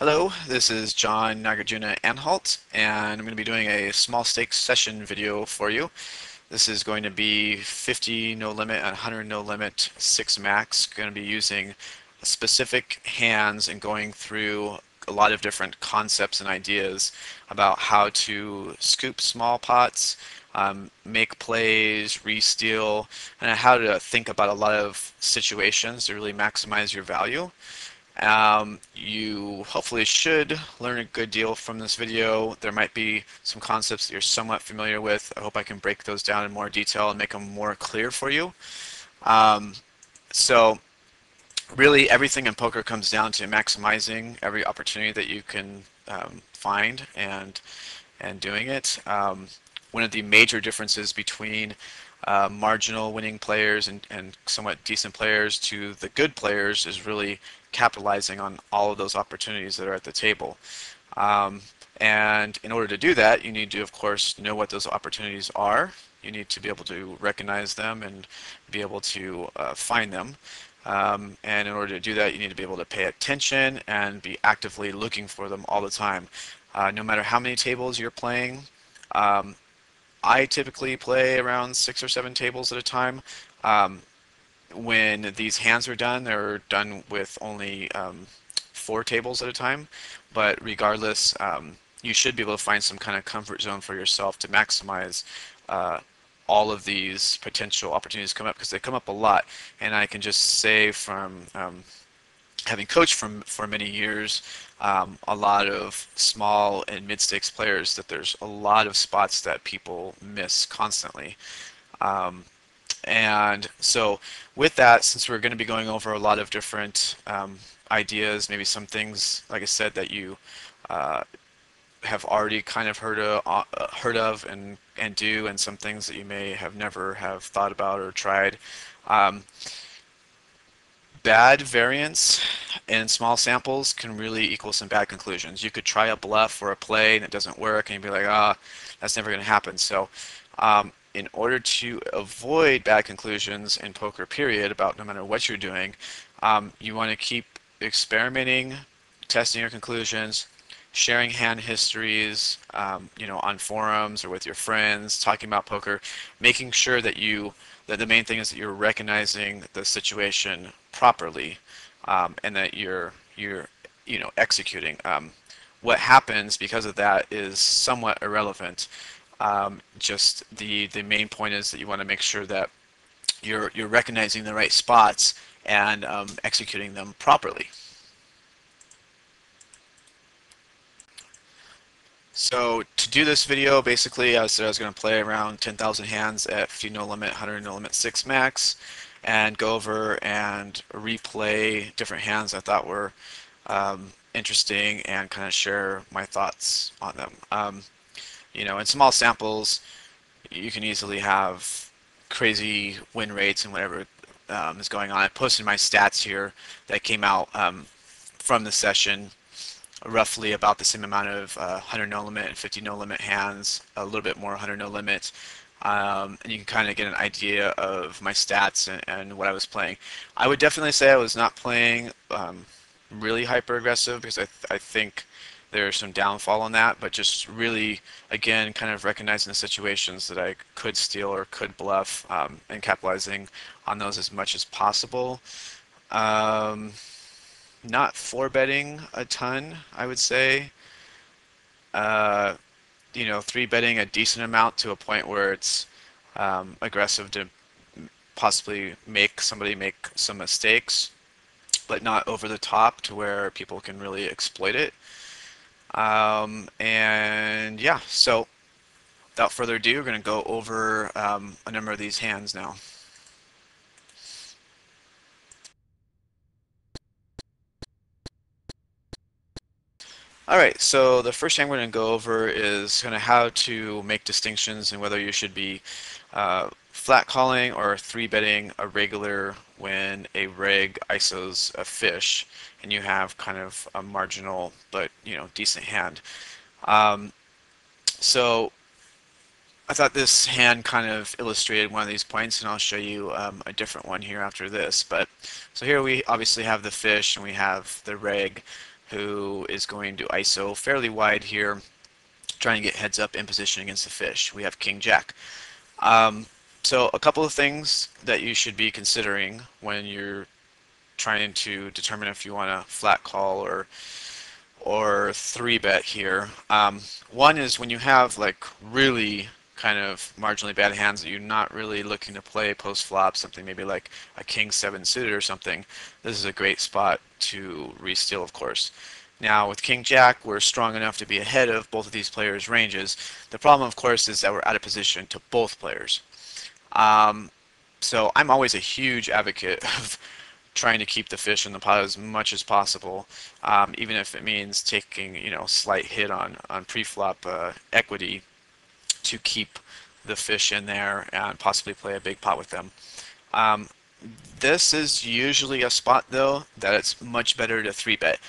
Hello, this is John Nagarjuna Anhalt, and I'm going to be doing a small stakes session video for you. This is going to be 50 no limit and 100 no limit, 6 max. Going to be using specific hands and going through a lot of different concepts and ideas about how to scoop small pots, make plays, re-steal, and how to think about a lot of situations to really maximize your value. You hopefully should learn a good deal from this video. There might be some concepts that you're somewhat familiar with. I hope I can break those down in more detail and make them more clear for you. Um, so really everything in poker comes down to maximizing every opportunity that you can find and doing it. One of the major differences between marginal winning players and somewhat decent players to the good players is really capitalizing on all of those opportunities that are at the table. Um, and in order to do that, you need to, of course, know what those opportunities are. You need to be able to recognize them and be able to find them. And in order to do that, you need to be able to pay attention and be actively looking for them all the time. No matter how many tables you're playing, um, I typically play around 6 or 7 tables at a time. Um, when these hands are done, they're done with only 4 tables at a time. But regardless, you should be able to find some kind of comfort zone for yourself to maximize uh, all of these potential opportunities come up because they come up a lot. And I can just say from having coached for many years, a lot of small and mid-stakes players, that there's a lot of spots that people miss constantly. Um, and so with that, since we're going to be going over a lot of different ideas, maybe some things, like I said, that you uh, have already kind of heard of and do, and some things that you may have never have thought about or tried. Um, Bad variance in small samples can really equal some bad conclusions. You could try a bluff or a play and it doesn't work, and you'd be like, ah, that's never going to happen. So in order to avoid bad conclusions in poker, period, about no matter what you're doing, you want to keep experimenting, testing your conclusions, sharing hand histories, on forums or with your friends, talking about poker, making sure that the main thing is that you're recognizing the situation properly, and that you're executing. What happens because of that is somewhat irrelevant. Just the main point is that you want to make sure that you're recognizing the right spots and executing them properly. So to do this video, basically, I said I was going to play around 10,000 hands at 50 no limit, 100 no limit, 6 max, and go over and replay different hands I thought were interesting and kind of share my thoughts on them. In small samples, you can easily have crazy win rates and whatever is going on. I posted my stats here that came out from the session, roughly about the same amount of 100 no limit and 50 no limit hands, a little bit more 100 no limit. And you can kind of get an idea of my stats and what I was playing. I would definitely say I was not playing really hyper aggressive because I think there's some downfall on that, but just really, again, kind of recognizing the situations that I could steal or could bluff, and capitalizing on those as much as possible. Um, Not for betting a ton, I would say. Uh, 3 betting a decent amount to a point where it's aggressive to possibly make somebody make some mistakes, but not over the top to where people can really exploit it. And yeah, so without further ado, we're going to go over a number of these hands now. Alright, so the first thing we're going to go over is kind of how to make distinctions and whether you should be flat calling or 3-betting a regular when a reg ISOs a fish and you have kind of a marginal but decent hand. So I thought this hand kind of illustrated one of these points, and I'll show you a different one here after this. But so here we obviously have the fish and we have the reg. who is going to ISO fairly wide here, trying to get heads up in position against the fish. We have King Jack. Um, so a couple of things that you should be considering when you're trying to determine if you want to flat call or three bet here. One is when you have like really kind of marginally bad hands that you're not really looking to play post flop, something maybe like a king seven suited or something. This is a great spot to re-steal, of course. Now with king jack, we're strong enough to be ahead of both of these players' ranges. The problem, of course, is that we're out of position to both players. Um, so I'm always a huge advocate of trying to keep the fish in the pot as much as possible, even if it means taking, a slight hit on pre-flop equity to keep the fish in there and possibly play a big pot with them. Um, this is usually a spot though that it's much better to three bet.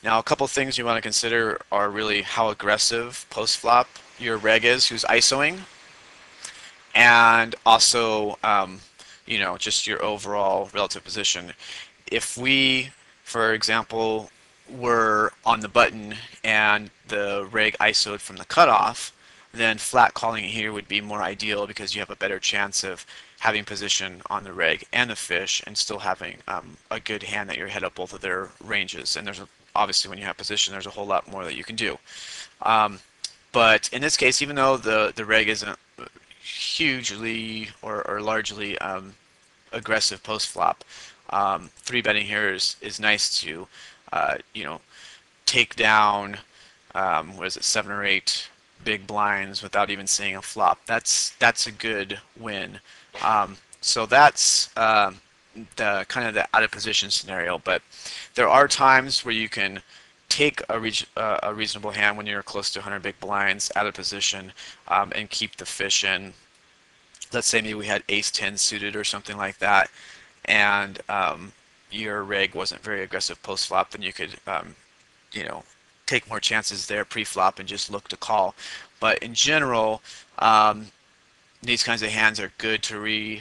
Now a couple things you want to consider are really how aggressive post flop your reg is, who's ISOing, and also just your overall relative position. If we, for example, were on the button and the reg ISO'd from the cutoff, then flat calling here would be more ideal because you have a better chance of having position on the reg and the fish and still having a good hand that you're ahead of both of their ranges. And obviously when you have position, there's a whole lot more that you can do. But in this case, even though the reg isn't hugely or largely aggressive post flop, three betting here is nice to take down what is it, 7 or 8 big blinds without even seeing a flop. That's a good win. So that's the kind of the out of position scenario. But there are times where you can take a reasonable hand when you're close to 100 big blinds out of position and keep the fish in. Let's say maybe we had ace 10 suited or something like that, and your reg wasn't very aggressive post flop, then you could take more chances there pre-flop and just look to call. But in general, these kinds of hands are good to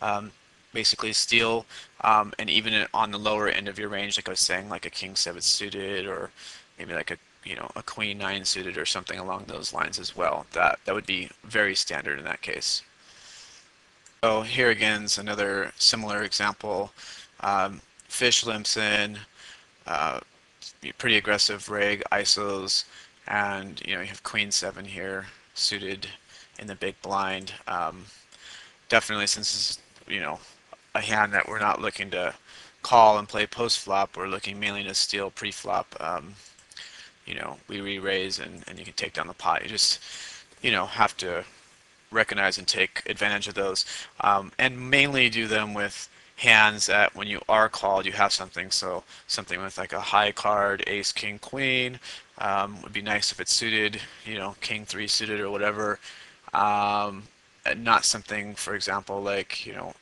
um, basically steal, and even on the lower end of your range, like I was saying, like a king seven suited or maybe like a queen nine suited or something along those lines as well. That would be very standard in that case. So here again is another similar example. Fish limps in, uh, pretty aggressive rig, ISOs, and you have queen seven here suited in the big blind. Definitely, since this is a hand that we're not looking to call and play post flop, we're looking mainly to steal pre flop. We re-raise and you can take down the pot. You just have to recognize and take advantage of those, and mainly do them with hands that when you are called you have something. So something with like a high card, ace king queen, would be nice if it's suited, king three suited or whatever. And not something, for example, like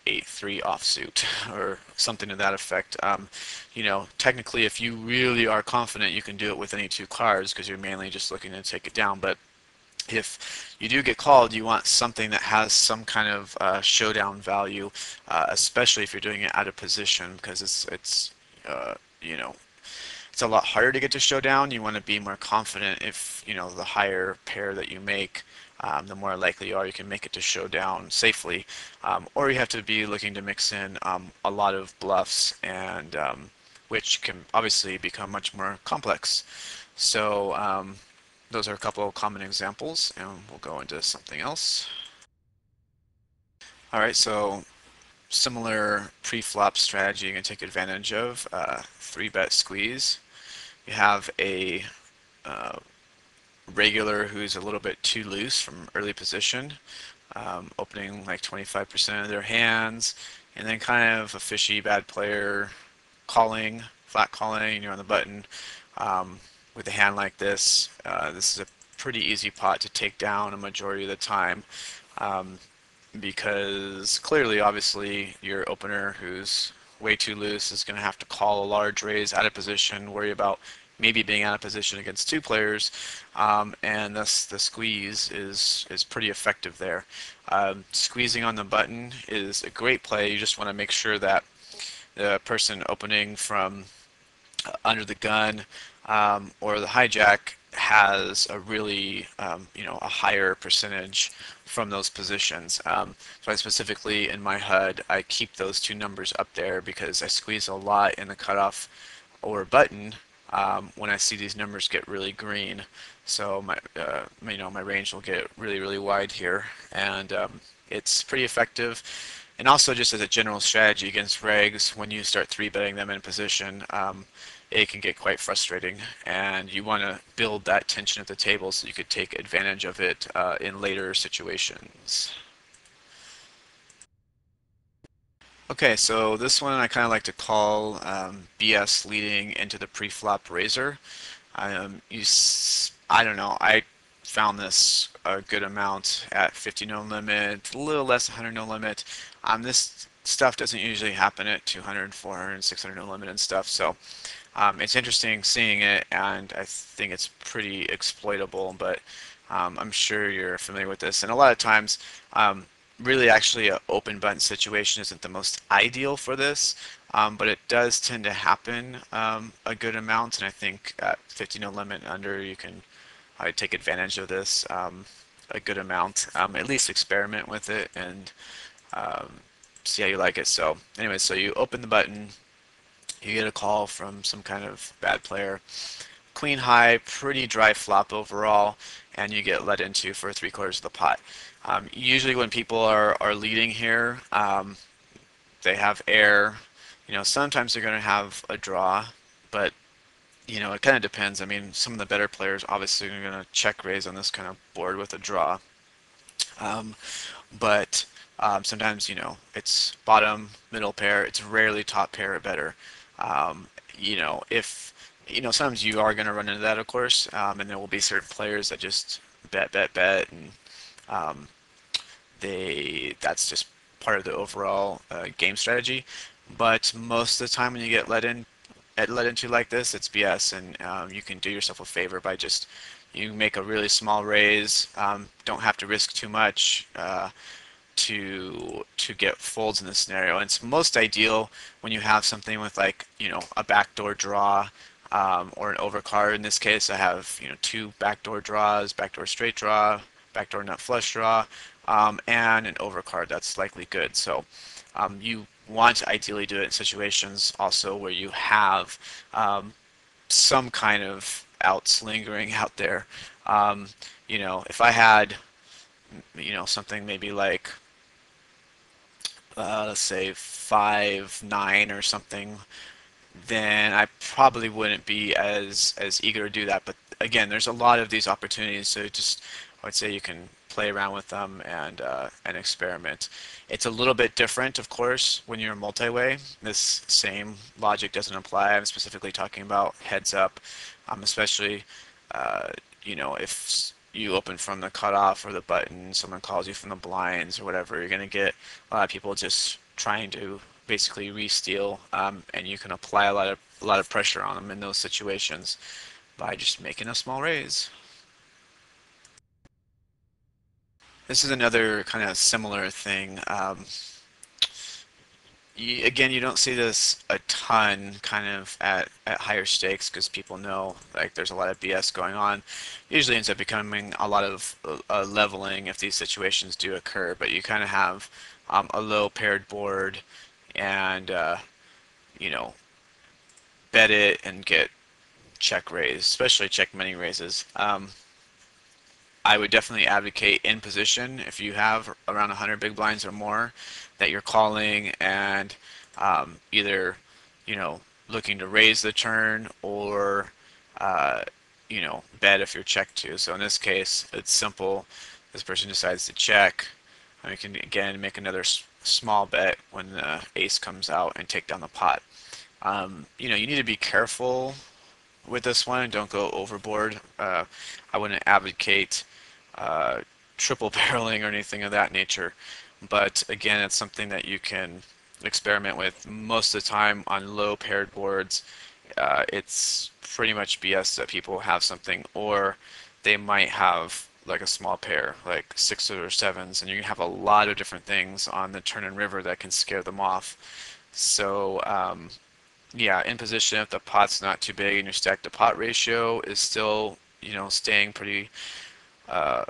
8-3 offsuit or something to that effect. Technically if you really are confident you can do it with any two cards because you're mainly just looking to take it down. But if you do get called, you want something that has some kind of showdown value, especially if you're doing it out of position, because it's it's a lot harder to get to showdown. You want to be more confident if the higher pair that you make, the more likely you can make it to showdown safely. Or you have to be looking to mix in a lot of bluffs, and which can obviously become much more complex. So those are a couple of common examples, and we'll go into something else. All right, so similar pre-flop strategy you can take advantage of, 3-bet squeeze. You have a regular who's a little bit too loose from early position, opening like 25% of their hands, and then kind of a fishy bad player calling, flat calling, you're on the button. With a hand like this, this is a pretty easy pot to take down a majority of the time, because clearly, obviously, your opener who's way too loose is going to have to call a large raise out of position, worry about maybe being out of position against two players, and thus the squeeze is pretty effective there. Squeezing on the button is a great play. You just want to make sure that the person opening from under the gun or the hijack has a really, a higher percentage from those positions. So I specifically in my HUD, I keep those two numbers up there because I squeeze a lot in the cutoff or button when I see these numbers get really green. So my range will get really, really wide here, and it's pretty effective. And also, just as a general strategy against regs, when you start three betting them in position, it can get quite frustrating, and you want to build that tension at the table so you could take advantage of it in later situations. Okay, so this one I kind of like to call BS leading into the pre-flop razor. I don't know. I found this a good amount at 50 no limit, a little less 100 no limit. This stuff doesn't usually happen at 200, 400, 600 no limit and stuff. So it's interesting seeing it, and I think it's pretty exploitable. But I'm sure you're familiar with this. And a lot of times, really actually an open button situation isn't the most ideal for this. But it does tend to happen a good amount, and I think at 50 no limit and under, you can take advantage of this a good amount. At least experiment with it and um, see how you like it. So, anyway, so you open the button, you get a call from some kind of bad player. Queen high, pretty dry flop overall, and you get let into for three-quarters of the pot. Usually, when people are leading here, they have air. Sometimes they're going to have a draw, but it kind of depends. I mean, some of the better players obviously are going to check raise on this kind of board with a draw. Um, but sometimes, it's bottom, middle pair. It's rarely top pair or better. If, sometimes you are going to run into that, of course, and there will be certain players that just bet, bet, bet, and um, that's just part of the overall game strategy. But most of the time when you get led into like this, it's BS, and you can do yourself a favor by just you make a really small raise. Don't have to risk too much to get folds in this scenario. And it's most ideal when you have something with like a backdoor draw or an overcard. In this case, I have two backdoor draws, backdoor straight draw, backdoor nut flush draw, and an overcard. That's likely good. So you want to ideally do it in situations also where you have some kind of outs lingering out there. If I had, something maybe like, let's say 5-9 or something, then I probably wouldn't be as eager to do that. But again, there's a lot of these opportunities, so just I would say you can play around with them and experiment. It's a little bit different, of course, when you're multi-way. This same logic doesn't apply. I'm specifically talking about heads up, especially if you open from the cutoff or the button, someone calls you from the blinds or whatever, you're going to get a lot of people just trying to basically re-steal, and you can apply a lot of pressure on them in those situations by just making a small raise. This is another kind of similar thing. Again, you don't see this a ton kind of at higher stakes because people know like there's a lot of BS going on. Usually ends up becoming a lot of leveling if these situations do occur, but you kind of have a low paired board and you know bet it and get check raise, especially check money raises. I would definitely advocate in position if you have around 100 big blinds or more that you're calling and either looking to raise the turn or bet if you're checked to. So in this case, it's simple. This person decides to check. And you can again make another small bet when the ace comes out and take down the pot. You need to be careful with this one and don't go overboard. I wouldn't advocate uh, triple barreling or anything of that nature. But again, it's something that you can experiment with. Most of the time on low paired boards, it's pretty much BS that people have something, or they might have like a small pair, like sixes or sevens, and you have a lot of different things on the turn and river that can scare them off. So yeah, in position if the pot's not too big and your stack to pot ratio is still, staying pretty, uh,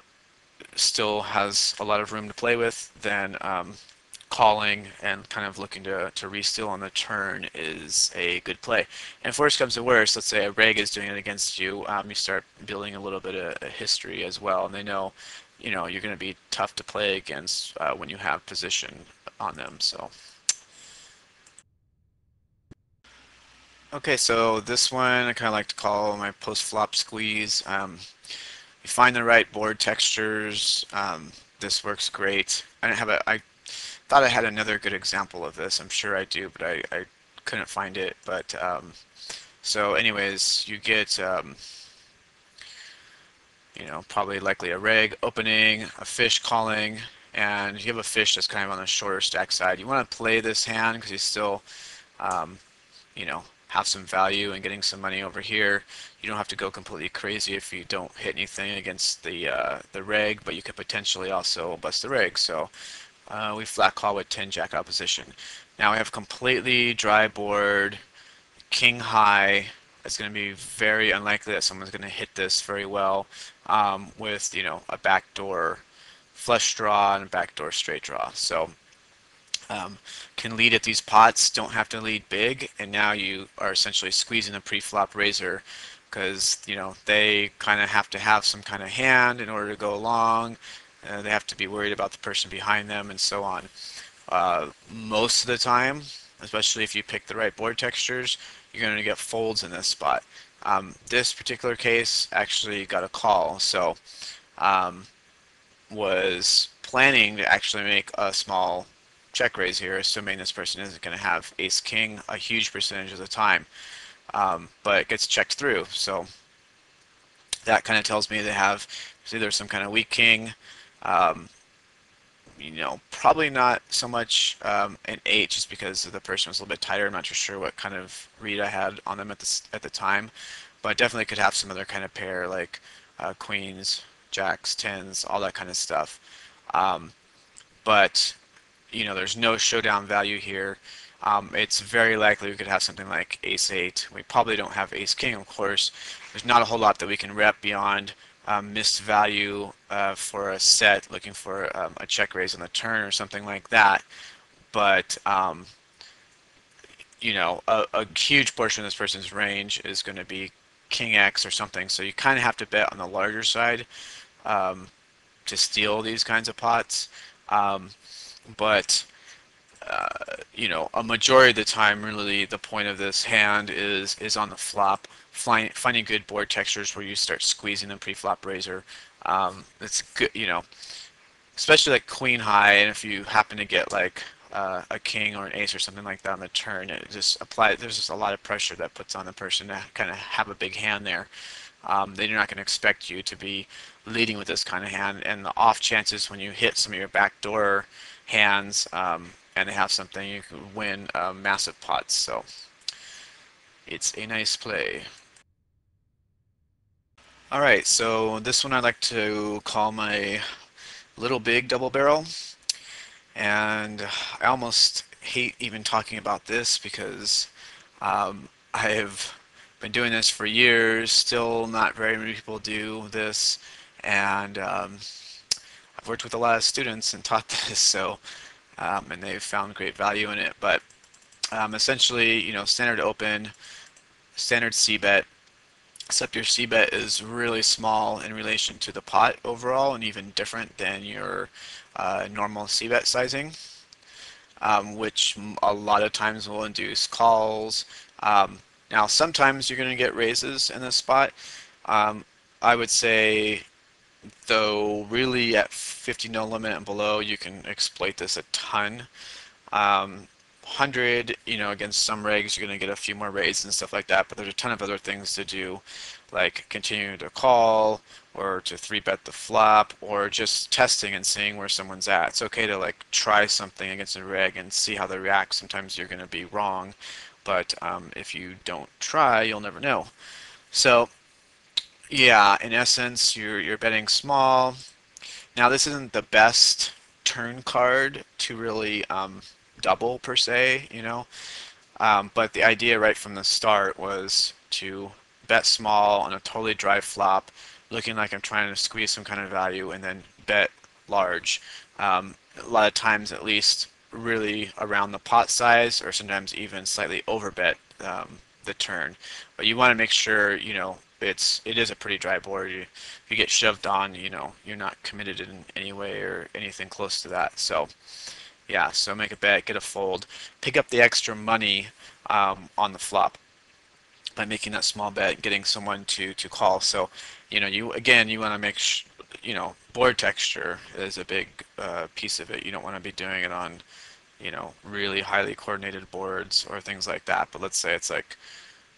still has a lot of room to play with, then calling and kind of looking to re-steal on the turn is a good play. And if worse comes to worse, let's say a reg is doing it against you, you start building a little bit of a history as well, and they know, you're going to be tough to play against when you have position on them. So, okay, so this one I kind of like to call my post-flop squeeze. You find the right board textures. This works great. I thought I had another good example of this. I'm sure I do, but I couldn't find it. But so anyways, you get probably likely a reg opening, a fish calling, and you have a fish that's kind of on the shorter stack side. You want to play this hand because you still um, have some value and getting some money over here. You don't have to go completely crazy if you don't hit anything against the reg, but you could potentially also bust the reg. So we flat call with 10 jack opposition. Now we have completely dry board, king high. It's going to be very unlikely that someone's going to hit this very well with a backdoor flush draw and a backdoor straight draw. So um, can lead at these pots, don't have to lead big, and now you are essentially squeezing the pre-flop raiser because they kind of have to have some kind of hand in order to go along. They have to be worried about the person behind them and so on. Most of the time, especially if you pick the right board textures, you're going to get folds in this spot. This particular case actually got a call, so um, was planning to actually make a small check raise here, assuming this person isn't going to have ace king a huge percentage of the time, but it gets checked through. So that kind of tells me they have either some kind of weak king, um, probably not so much an 8 just because the person was a little bit tighter. I'm not too sure what kind of read I had on them at the time, but definitely could have some other kind of pair like queens, jacks, tens, all that kind of stuff. Um, but there's no showdown value here. It's very likely we could have something like ace 8. We probably don't have ace king, of course. There's not a whole lot that we can rep beyond missed value for a set, looking for a check raise on the turn or something like that. But a huge portion of this person's range is going to be king X or something. So you kind of have to bet on the larger side um, to steal these kinds of pots. Um, but a majority of the time, really, the point of this hand is on the flop, finding good board textures where you start squeezing the pre-flop raiser. It's good, especially like queen high, and if you happen to get like a king or an ace or something like that on the turn, it just applies. There's just a lot of pressure that puts on the person to kind of have a big hand there. They're not going to expect you to be leading with this kind of hand, and the off chances when you hit some of your backdoor hands and they have something, you can win massive pots. So it's a nice play. All right, so this one I'd like to call my little big double barrel, and I almost hate even talking about this because I've been doing this for years, still not very many people do this, and I've worked with a lot of students and taught this, so and they've found great value in it. But essentially, standard open, standard c-bet, except your c-bet is really small in relation to the pot overall, and even different than your normal c-bet sizing, which a lot of times will induce calls. Um, Now, sometimes you're going to get raises in this spot. Um, I would say, though, really at 50 no limit and below, you can exploit this a ton. 100, against some regs, you're going to get a few more raises and stuff like that, but there's a ton of other things to do, like continuing to call, or to 3-bet the flop, or just testing and seeing where someone's at. It's okay to like try something against a reg and see how they react. Sometimes you're going to be wrong, but if you don't try, you'll never know. So yeah, in essence, you're betting small. Now this isn't the best turn card to really double per se. But the idea right from the start was to bet small on a totally dry flop, looking like I'm trying to squeeze some kind of value, and then bet large. A lot of times, at least, really around the pot size, or sometimes even slightly overbet the turn. But you want to make sure, it is a pretty dry board. If you get shoved on, you're not committed in any way or anything close to that. So yeah, so make a bet, get a fold, pick up the extra money on the flop by making that small bet, getting someone to call. So, you want to make board texture is a big piece of it. You don't want to be doing it on really highly coordinated boards or things like that. But let's say it's like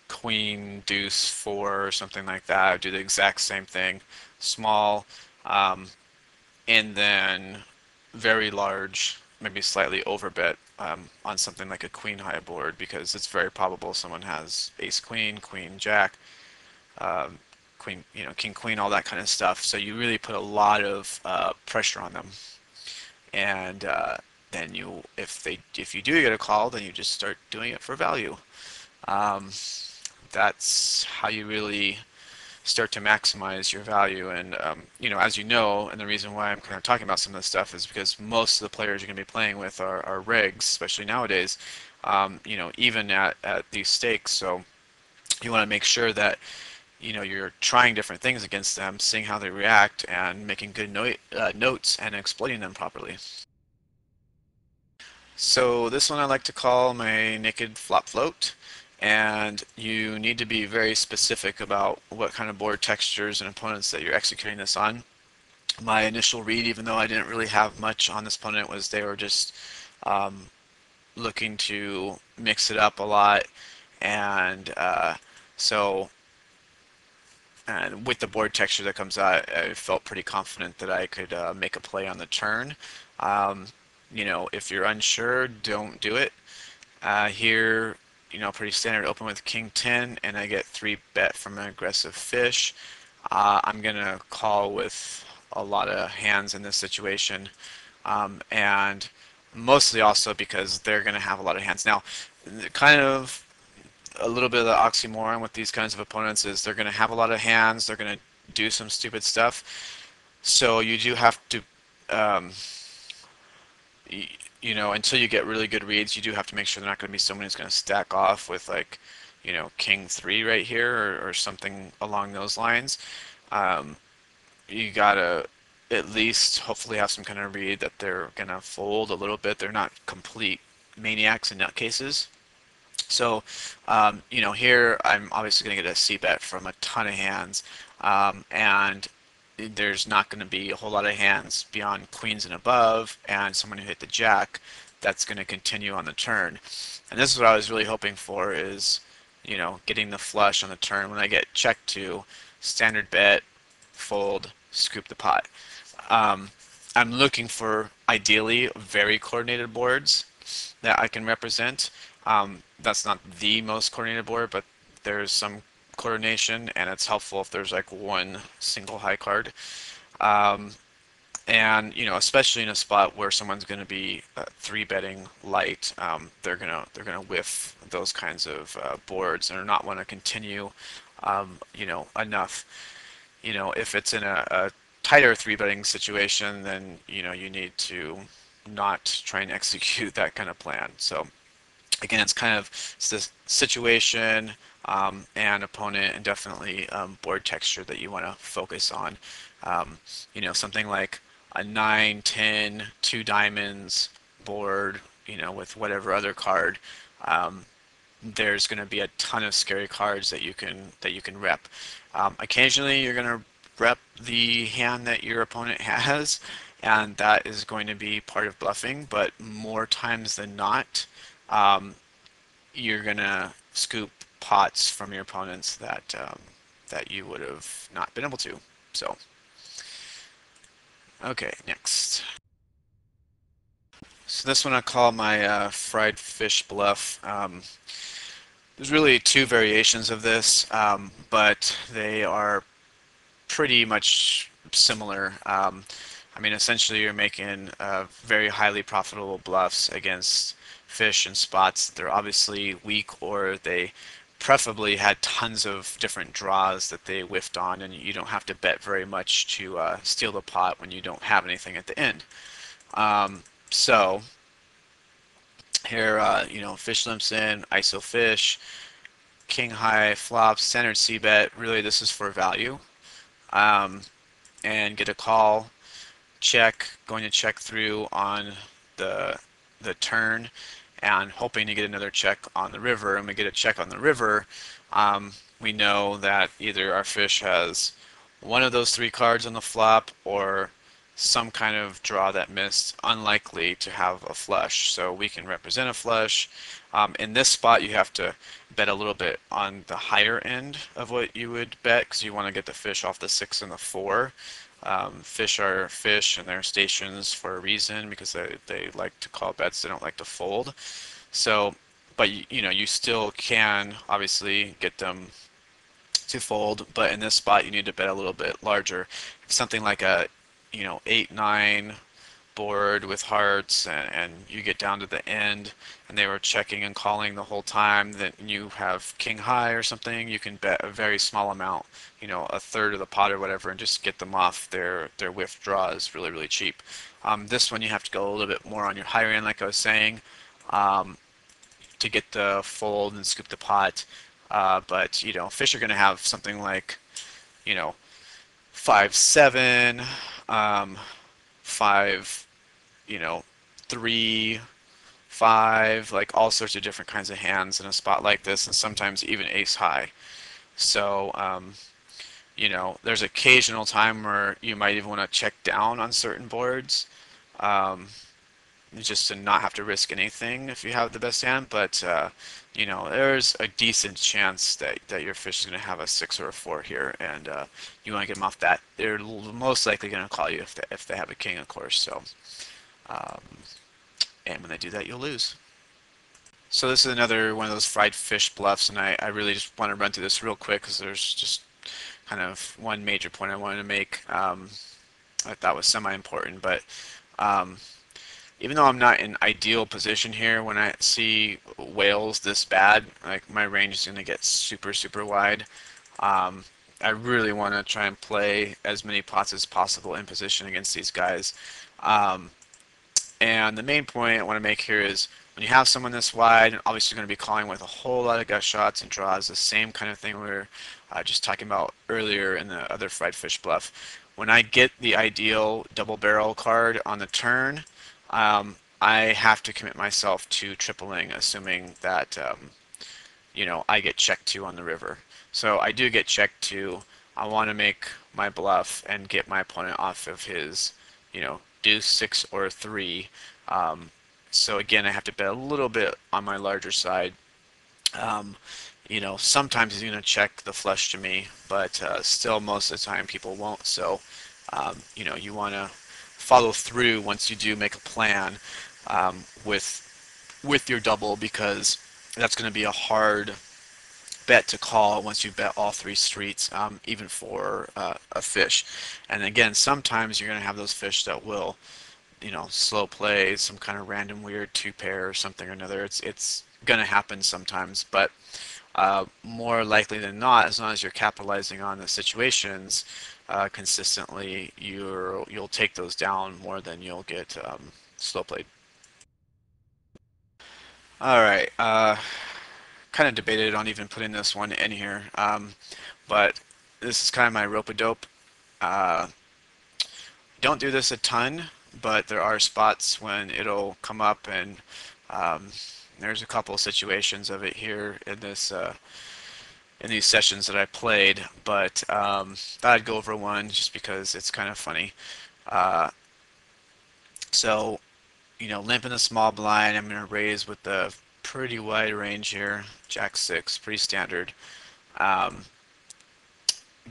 queen deuce four or something like that. I would do the exact same thing, small, um, and then very large, maybe slightly overbet on something like a queen high board, because it's very probable someone has ace queen, queen jack, um, queen, king queen, all that kind of stuff. So you really put a lot of pressure on them, and then if you do get a call, then you just start doing it for value. Um, that's how you really start to maximize your value. And as you know, and the reason why I'm kind of talking about some of this stuff is because most of the players you're going to be playing with are rigs, especially nowadays. Even at these stakes. So you want to make sure that you're trying different things against them, seeing how they react, and making good notes and exploiting them properly. So this one I like to call my naked flop float, and you need to be very specific about what kind of board textures and opponents that you're executing this on. My initial read, even though I didn't really have much on this opponent, was they were just um, looking to mix it up a lot, and so and with the board texture that comes out, I felt pretty confident that I could make a play on the turn. Um, if you're unsure, don't do it. Here, pretty standard open with king 10, and I get 3 bet from an aggressive fish. I'm gonna call with a lot of hands in this situation, and mostly also because they're gonna have a lot of hands. Now, kind of a little bit of the oxymoron with these kinds of opponents is they're gonna have a lot of hands, they're gonna do some stupid stuff, so you do have to um, until you get really good reads, you do have to make sure they're not going to be someone who's going to stack off with like, king three right here, or something along those lines. Um, you gotta at least hopefully have some kind of read that they're gonna fold a little bit. They're not complete maniacs and nutcases. So, here I'm obviously going to get a C bet from a ton of hands, and there's not going to be a whole lot of hands beyond queens and above, and someone who hit the jack that's going to continue on the turn. And this is what I was really hoping for is, getting the flush on the turn when I get check to standard bet, fold, scoop the pot. Um, I'm looking for ideally very coordinated boards that I can represent. That's not the most coordinated board, but there's some coordination, and it's helpful if there's like one single high card. Um, and especially in a spot where someone's going to be three betting light, they're gonna whiff those kinds of boards and are not want to continue, enough. If it's in a tighter three betting situation, then you need to not try and execute that kind of plan. So again, it's the situation and opponent, and definitely board texture that you want to focus on. Something like a 9, 10, 2 diamonds board, with whatever other card. Um, there's going to be a ton of scary cards that you can rep. Occasionally, you're going to rep the hand that your opponent has, and that is going to be part of bluffing. But more times than not, um, you're gonna scoop pots from your opponents that you would have not been able to. So, okay, next. So this one I call my fried fish bluff. There's really two variations of this, but they are pretty much similar. Essentially, you're making very highly profitable bluffs against fish in spots they're obviously weak, or they preferably had tons of different draws that they whiffed on, and you don't have to bet very much to steal the pot when you don't have anything at the end. So here, fish limps in, ISO fish, king high flops, standard C bet. Really, this is for value. Um, and get a call, check, going to check through on the the turn, and hoping to get another check on the river. And we get a check on the river, we know that either our fish has one of those three cards on the flop, or some kind of draw that missed, unlikely to have a flush. So we can represent a flush. In this spot, you have to bet a little bit on the higher end of what you would bet, because you want to get the fish off the 6 and the 4. Fish are fish, and they're stations for a reason, because they like to call bets, they don't like to fold. So, but you still can obviously get them to fold, but in this spot you need to bet a little bit larger. Something like a 8-9 board with hearts, and you get down to the end and they were checking and calling the whole time, then you have king high or something, you can bet a very small amount, a third of the pot or whatever, and just get them off their whiff draws really, really cheap. This one you have to go a little bit more on your higher end, like I was saying, to get the fold and scoop the pot. But fish are going to have something like 5-7, 5, 3, 5, like all sorts of different kinds of hands in a spot like this, and sometimes even ace high. So there's occasional time where you might even want to check down on certain boards, just to not have to risk anything if you have the best hand. But there's a decent chance that your fish is going to have a 6 or a 4 here, and you want to get them off that. They're most likely going to call you if they have a king, of course. So, and when they do that, you'll lose. So this is another one of those fried fish bluffs, and I really just want to run through this real quick, because there's just kind of one major point I wanted to make. I thought was semi-important, but even though I'm not in ideal position here, when I see whales this bad, like my range is going to get super, super wide. I really want to try and play as many pots as possible in position against these guys. And the main point I want to make here is, when you have someone this wide, obviously you're going to be calling with a whole lot of gut shots and draws, the same kind of thing we were just talking about earlier in the other fried fish bluff. When I get the ideal double barrel card on the turn, I have to commit myself to tripling, assuming that I get checked to on the river. So I do get checked to. I want to make my bluff and get my opponent off of his, deuce, 6, or 3. So again, I have to bet a little bit on my larger side. Sometimes he's going to check the flush to me, but still most of the time people won't. So, you want to follow through once you do make a plan with your double, because that's going to be a hard bet to call once you bet all 3 streets, even for a fish. And again, sometimes you're going to have those fish that will slow play some kind of random weird 2-pair or something or another. It's gonna happen sometimes, but more likely than not, as long as you're capitalizing on the situations consistently, you'll take those down more than you'll get slow played. All right, kind of debated on even putting this one in here, but this is kind of my rope-a-dope. Don't do this a ton, but there are spots when it'll come up, and there's a couple of situations of it here in this in these sessions that I played, but thought I'd go over one just because it's kind of funny. So limp in the small blind, I'm going to raise with the pretty wide range here, Jack 6, pretty standard.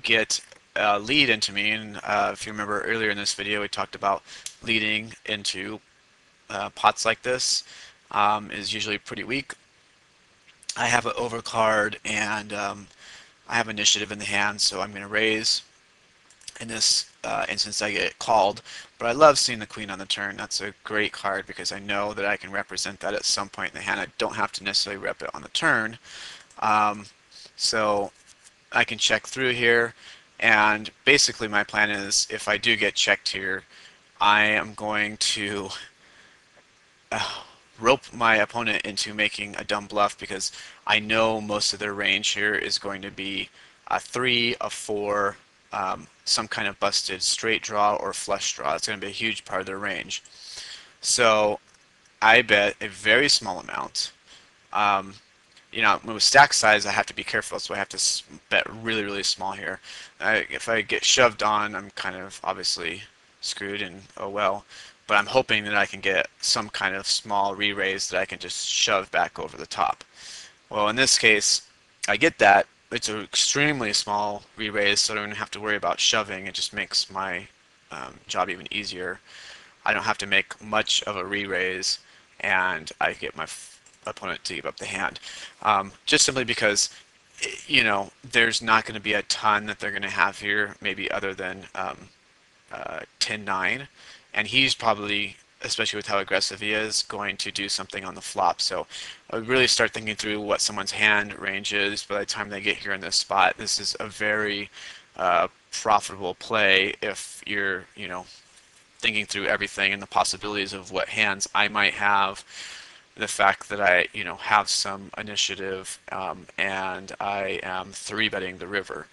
Get lead into me, and if you remember earlier in this video, we talked about leading into pots like this is usually pretty weak. I have an overcard, and I have initiative in the hand, so I'm going to raise, In this instance, I get called, but I love seeing the queen on the turn. That's a great card because I know that I can represent that at some point in the hand. I don't have to necessarily rep it on the turn. Um, so I can check through here, and basically my plan is if I do get checked here, I am going to rope my opponent into making a dumb bluff because I know most of their range here is going to be a 3, a 4, some kind of busted straight draw or flush draw. It's going to be a huge part of their range. So I bet a very small amount. Um, with stack size, I have to be careful, so I have to bet really, really small here. If I get shoved on, I'm kind of obviously screwed, and oh well. But I'm hoping that I can get some kind of small re-raise that I can just shove back over the top. Well, in this case, I get that. It's an extremely small re-raise, so I don't have to worry about shoving. It just makes my job even easier. I don't have to make much of a re-raise, and I get my opponent to give up the hand. Just simply because, there's not going to be a ton that they're going to have here, maybe other than 10-9, and he's probably, especially with how aggressive he is, going to do something on the flop. So I would really start thinking through what someone's hand range is by the time they get here in this spot. This is a very profitable play if you're, thinking through everything and the possibilities of what hands I might have, the fact that I, have some initiative, and I am three betting the river.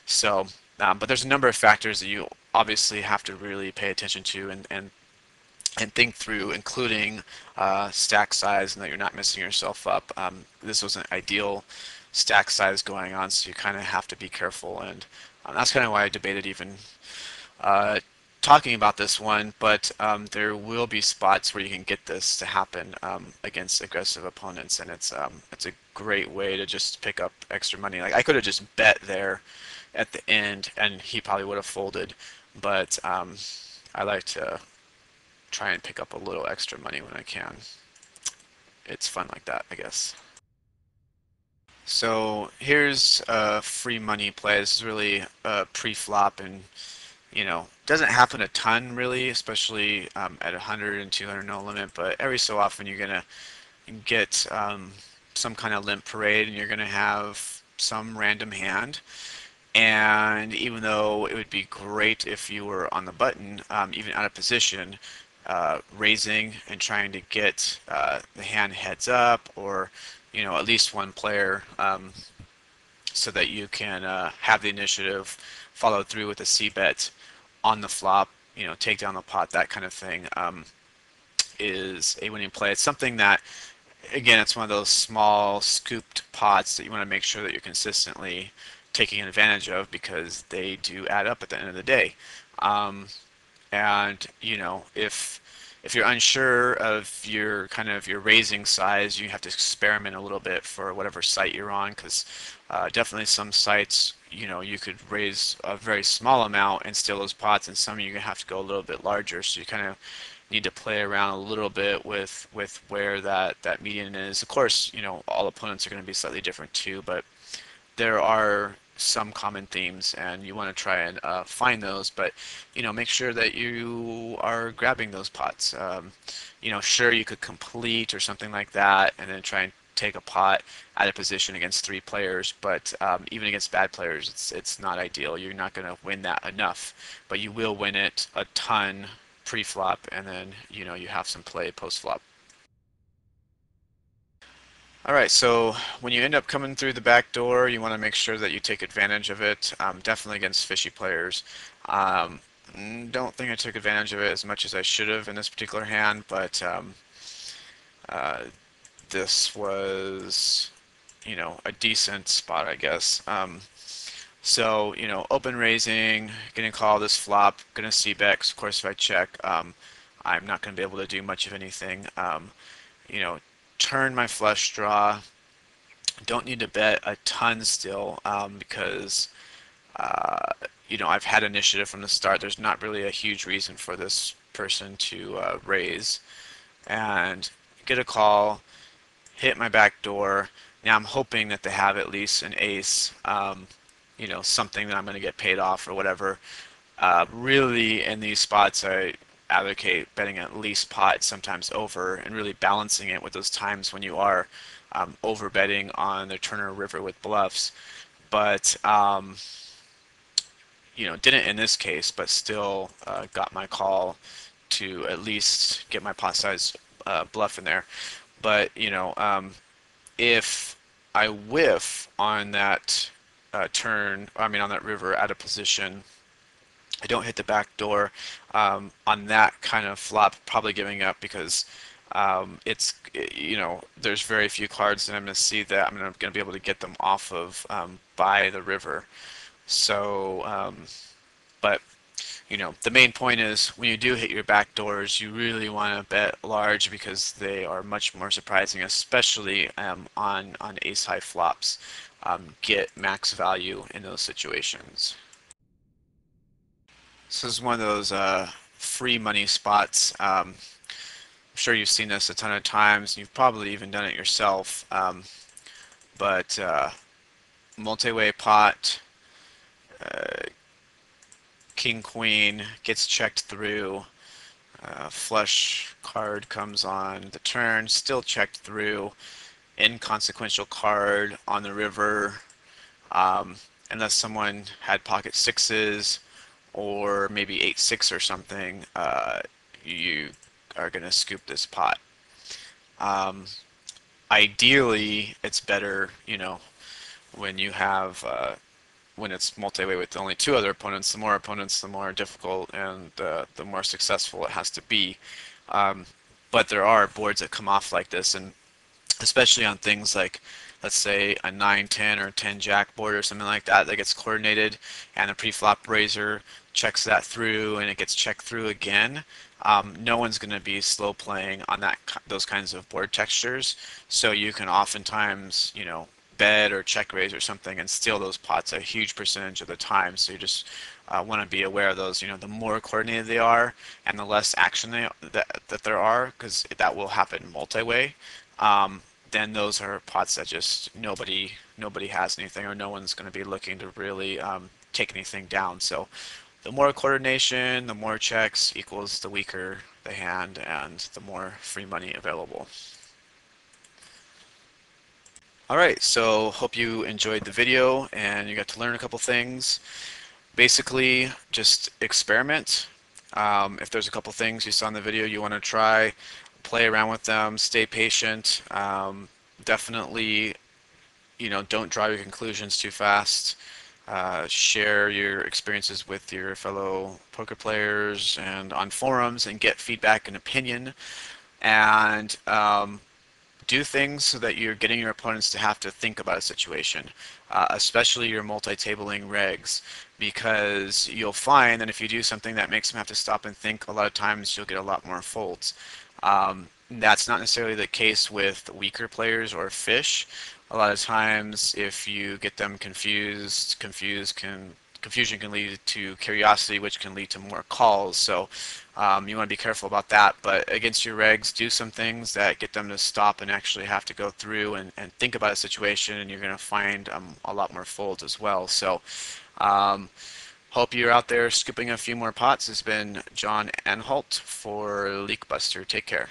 So, but there's a number of factors that you obviously have to really pay attention to and think through, including stack size, and that you're not messing yourself up. This was an ideal stack size going on, so you kind of have to be careful, and that's kind of why I debated even uh, talking about this one, but there will be spots where you can get this to happen against aggressive opponents, and it's a great way to just pick up extra money. Like I could have just bet there at the end, and he probably would have folded, but I like to try and pick up a little extra money when I can. It's fun like that, I guess. So here's a free money play. This is really pre-flop, and doesn't happen a ton really, especially at 100 and 200 no limit, but every so often you're gonna get some kind of limp parade, and you're gonna have some random hand. And even though it would be great if you were on the button, even out of position, raising and trying to get the hand heads up, or at least one player, so that you can have the initiative, follow through with a C bet on the flop, take down the pot, that kind of thing, is a winning play. It's something that, again, it's one of those small scooped pots that you want to make sure that you're consistently taking advantage of because they do add up at the end of the day. And if you're unsure of your kind of your raising size, you have to experiment a little bit for whatever site you're on, because definitely some sites, you could raise a very small amount and steal those pots, and some you're gonna have to go a little bit larger. So you kind of need to play around a little bit with where that median is. Of course, all opponents are going to be slightly different too, but there are some common themes, and you want to try and find those, but make sure that you are grabbing those pots. Sure, you could complete or something like that and then try and take a pot out of position against three players, but even against bad players, it's not ideal. You're not going to win that enough, but you will win it a ton pre-flop, and then you have some play post-flop. All right, so when you end up coming through the back door, you want to make sure that you take advantage of it, definitely against fishy players. Don't think I took advantage of it as much as I should have in this particular hand, but uh, this was, a decent spot, I guess. So, open raising, getting called this flop, gonna see bet, 'cause of course if I check, I'm not gonna be able to do much of anything. You know, turn my flush draw. Don't need to bet a ton still, because uh, I've had initiative from the start. There's not really a huge reason for this person to raise, and get a call, hit my back door. Now I'm hoping that they have at least an ace, something that I'm going to get paid off or whatever. Really, in these spots, I advocate betting at least pot, sometimes over, and really balancing it with those times when you are over betting on the Turner River with bluffs. But didn't in this case, but still got my call to at least get my pot size bluff in there. But if I whiff on that turn, I mean on that river at a position, I don't hit the back door on that kind of flop, probably giving up because there's very few cards that I'm going to see that I'm going to be able to get them off of by the river. So, but the main point is when you do hit your back doors, you really want to bet large because they are much more surprising, especially on ace high flops. Get max value in those situations. This is one of those free money spots. I'm sure you've seen this a ton of times. You've probably even done it yourself. But multi-way pot, uh, king queen gets checked through. Flush card comes on the turn, still checked through. Inconsequential card on the river. Um, Unless someone had pocket sixes or maybe 8-6 or something, you are going to scoop this pot. Um, Ideally, it's better, when you have when it's multi-way with only two other opponents. The more opponents, the more difficult and the more successful it has to be. Um, but there are boards that come off like this, and especially on things like, let's say, a 9-10 or 10 jack board or something like that that gets coordinated and the pre-flop raiser checks that through and it gets checked through again. No one's going to be slow playing on those kinds of board textures, so you can oftentimes bet or check raise or something and steal those pots a huge percentage of the time. So you just want to be aware of those. The more coordinated they are and the less action that there are, because that will happen multi-way. Then those are pots that just nobody has anything, or no one's going to be looking to really take anything down. So the more coordination, the more checks equals the weaker the hand and the more free money available. All right, so hope you enjoyed the video and you got to learn a couple things. Basically, just experiment. If there's a couple things you saw in the video you want to try, play around with them, stay patient. Definitely, don't draw your conclusions too fast. Share your experiences with your fellow poker players and on forums and get feedback and opinion. And do things so that you're getting your opponents to have to think about a situation, especially your multi-tabling regs, because you'll find that if you do something that makes them have to stop and think, a lot of times you'll get a lot more folds. That's not necessarily the case with weaker players or fish. A lot of times, if you get them confused, confusion can lead to curiosity, which can lead to more calls. So you want to be careful about that. But against your regs, do some things that get them to stop and actually have to go through and think about a situation, and you're going to find a lot more folds as well. So hope you're out there scooping a few more pots. This has been John Anhalt for Leakbuster. Take care.